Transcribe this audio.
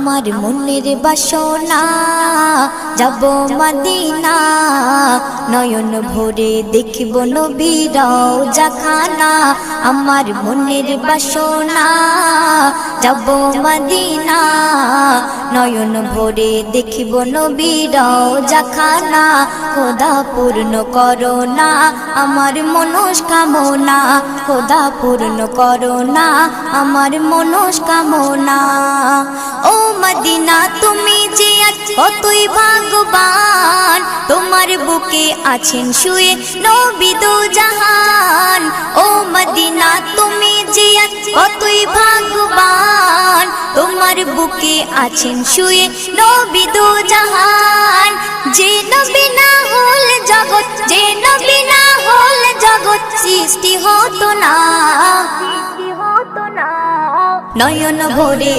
আমার মনের বাসনা যাব মদিনা নয়ন ভরে দেখিব নবীর রওজাখানা আমার মনের বাসনা যাব মদিনা নয়ন ভরে দেখিব নবীর রওজাখানা খোদা পূর্ণ করো না আমার মনস্কামনা খোদা পূর্ণ করো না আমার মনস্কামনা ও মদিনা তুমি যে কতই ভাগ্যবান তোমার বুকে আছেন শুয়ে নবী দো জাহান ও মদিনা তুমি যে কতই ভাগ্যবান তোমার বুকে আছেন শুয়ে নবী দো জাহান যে নবী না হল জগৎ যে নবী না হল জগৎ সৃষ্টি হতো না নয়ন ভরে